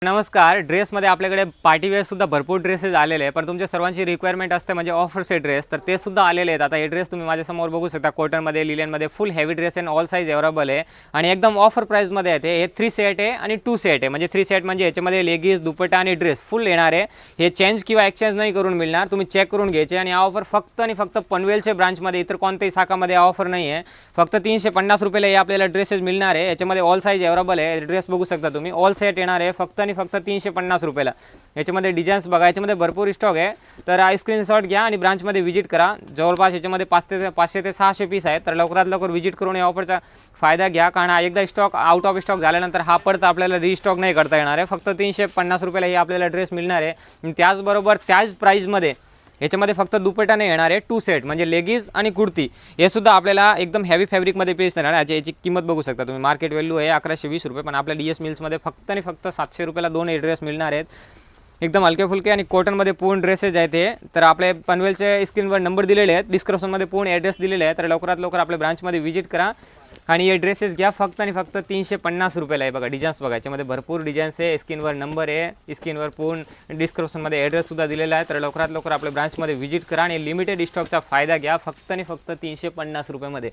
नमस्कार. ड्रेसमध्ये आपल्याकडे पार्टीवेअर सुद्धा भरपूर ड्रेसेस आलेले आहे, पण तुमच्या सर्वांची रिक्वायरमेंट असते म्हणजे ऑफरचे ड्रेस, तर ते सुद्धा आलेले आहेत. आता हे ड्रेस तुम्ही माझ्यासमोर बघू शकता, कॉटनमध्ये, लिलेनमध्ये फुल हेवी ड्रेस आहे, ऑल साईज अवेलेबल आहे आणि एकदम ऑफर प्राईसमध्ये आहे. हे 3 सेट आहे आणि 2 सेट आहे. म्हणजे 3 सेट म्हणजे याच्यामध्ये लेगिन्स, दुपट्टा आणि ड्रेस फुल येणार आहे. हे चेंज किंवा एक्सचेंज नाही करून मिळणार, तुम्ही चेक करून घ्यायचे. आणि ऑफर फक्त आणि फक्त पनवेलच्या ब्रांचमध्ये, इतर कोणत्याही शाखामध्ये ऑफर नाही आहे. फक्त 350 रुपयाला हे आपल्याला ड्रेसेस मिळणार आहे. याच्यामध्ये ऑल साईज अवेलेबल आहे. ड्रेस बघू शकता तुम्ही, ऑल सेट येणार आहे फक्त आणि फक्त 350 रुपयाला. याच्यामध्ये डिझाईन्स बघा, याच्यामध्ये भरपूर स्टॉक आहे. तर स्क्रीनशॉट घ्या आणि ब्रांचमध्ये व्हिजिट करा. जवळपास याच्यामध्ये 500 ते 600 पीस आहेत. तर लवकरात लवकर व्हिजिट करून या ऑफरचा फायदा घ्या, कारण एकदा स्टॉक आउट ऑफ स्टॉक झाल्यानंतर हा परत आपल्याला रिस्टॉक नाही करता येणार आहे. फक्त 350 रुपयाला ही आपल्याला ड्रेस मिळणार आहे. आणि त्याचबरोबर त्याच प्राईजमध्ये याच्यामध्ये फक्त दुपट्टा नाही येणार आहे, 2 सेट म्हणजे लेगिन्स आणि कुर्ती हे सुद्धा आपल्याला एकदम हेवी फॅब्रिकमध्ये पीस येणार आहे. याची किंमत बघू शकता तुम्ही, मार्केट व्हॅल्यू आहे 1120 रुपये, पण आपल्या DS मिल्समध्ये फक्त आणि फक्त 700 रुपयाला 2 ड्रेस मिळणार आहेत. एकदम हलके फुलके आणि कॉटनमध्ये पूर्ण ड्रेसेस आहेत हे. तर आपले पनवेलचे स्क्रीनवर नंबर दिलेले आहेत, डिस्क्रिप्शनमध्ये पूर्ण ॲड्रेस दिलेले आहे. तर लवकरात लवकर आपल्या ब्रांचमध्ये व्हिजिट करा आणि हे ड्रेसेस घ्या फक्त आणि फक्त 350 रुपयाला आहे. बघा डिझाईन्स बघा, याच्यामध्ये भरपूर डिझाईन्स आहे. स्क्रीनवर नंबर आहे, स्क्रीनवर पूर्ण डिस्क्रिप्शनमध्ये ॲड्रेससुद्धा दिलेला आहे. तर लवकरात लवकर आपल्या ब्रांचमध्ये व्हिजिट करा आणि लिमिटेड स्टॉकचा फायदा घ्या फक्त आणि फक्त 350 रुपयामध्ये.